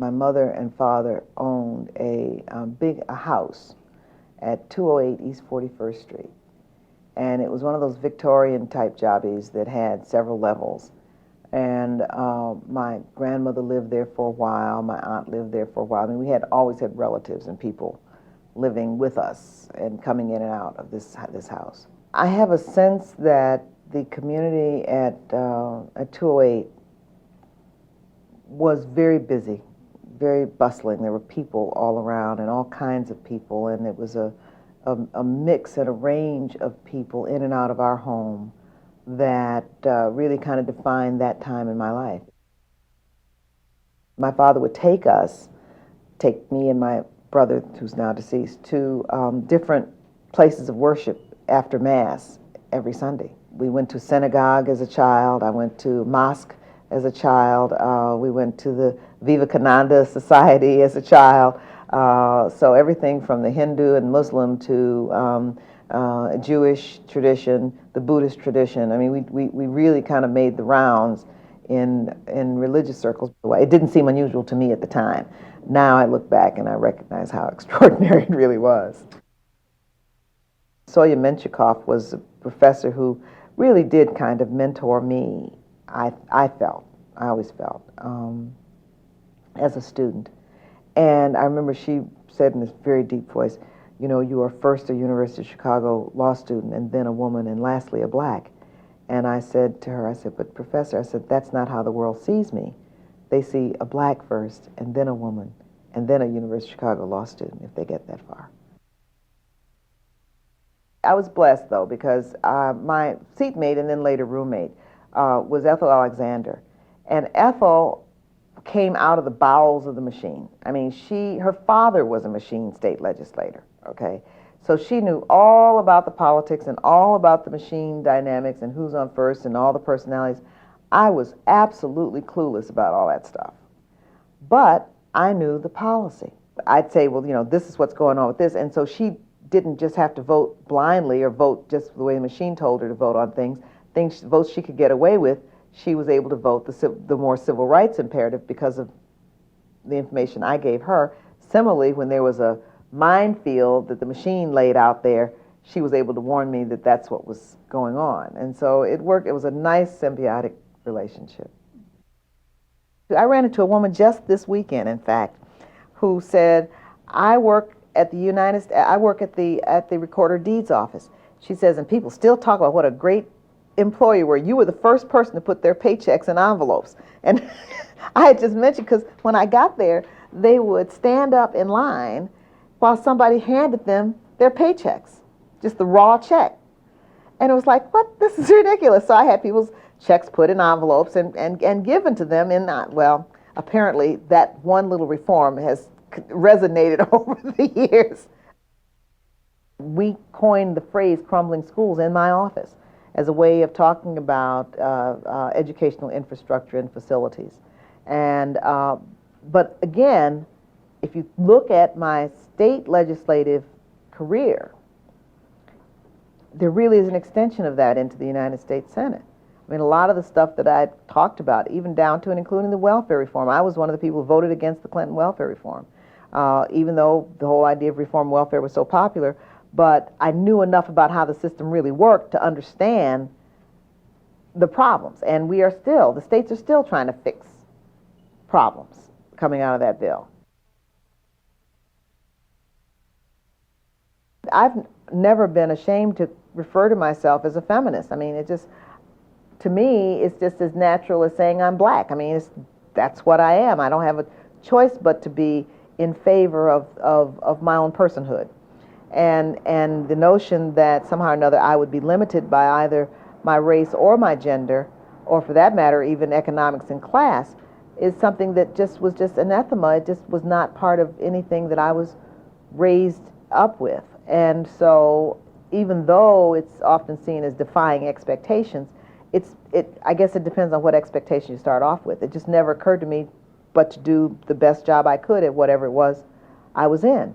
My mother and father owned a house at 208 East 41st Street. And it was one of those Victorian type jobbies that had several levels. And my grandmother lived there for a while. My aunt lived there for a while. I mean, we had always had relatives and people living with us and coming in and out of this house. I have a sense that the community at 208 was very busy, very bustling. There were people all around and all kinds of people, and it was a mix and a range of people in and out of our home that really kind of defined that time in my life. My father would take me and my brother, who's now deceased, to different places of worship after Mass every Sunday. We went to synagogue as a child. I went to mosque as a child. We went to the Vivekananda Society as a child. So everything from the Hindu and Muslim to Jewish tradition, the Buddhist tradition. I mean, we really kind of made the rounds in religious circles. It didn't seem unusual to me at the time. Now I look back and I recognize how extraordinary it really was. Soya Menchikoff was a professor who really did kind of mentor me, I always felt, as a student. And I remember she said in this very deep voice, you know, you are first a University of Chicago law student, and then a woman, and lastly a black. And I said to her, I said, but professor, I said, that's not how the world sees me. They see a black first, and then a woman, and then a University of Chicago law student, if they get that far. I was blessed, though, because my seatmate and then later roommate was Ethel Alexander. And Ethel came out of the bowels of the machine. I mean, her father was a machine state legislator, okay? So she knew all about the politics and all about the machine dynamics and who's on first and all the personalities. I was absolutely clueless about all that stuff. But I knew the policy. I'd say, well, you know, this is what's going on with this. And so she didn't just have to vote blindly or vote just the way the machine told her to vote on votes she could get away with. She was able to vote the more civil rights imperative because of the information I gave her. Similarly, when there was a minefield that the machine laid out there, she was able to warn me that that's what was going on. And so it worked. It was a nice symbiotic relationship. I ran into a woman just this weekend, in fact, who said, I work at the Recorder Deeds office. She says, and people still talk about what a great employee you were. You were the first person to put their paychecks in envelopes. And I had just mentioned, because when I got there, they would stand up in line while somebody handed them their paychecks, just the raw check. And it was like, what? This is ridiculous. So I had people's checks put in envelopes and given to them in, well, apparently that one little reform has resonated over the years. We coined the phrase crumbling schools in my office as a way of talking about educational infrastructure and facilities. And, but again, if you look at my state legislative career, there really is an extension of that into the United States Senate. I mean, a lot of the stuff that I talked about, even down to and including the welfare reform, I was one of the people who voted against the Clinton welfare reform, even though the whole idea of reform welfare was so popular. But I knew enough about how the system really worked to understand the problems. And the states are still trying to fix problems coming out of that bill. I've never been ashamed to refer to myself as a feminist. I mean, to me, it's just as natural as saying I'm black. I mean, that's what I am. I don't have a choice but to be in favor of my own personhood. And the notion that somehow or another I would be limited by either my race or my gender, or for that matter, even economics and class, is something that was just anathema. It just was not part of anything that I was raised up with. And so even though it's often seen as defying expectations, I guess it depends on what expectation you start off with. It just never occurred to me but to do the best job I could at whatever it was I was in.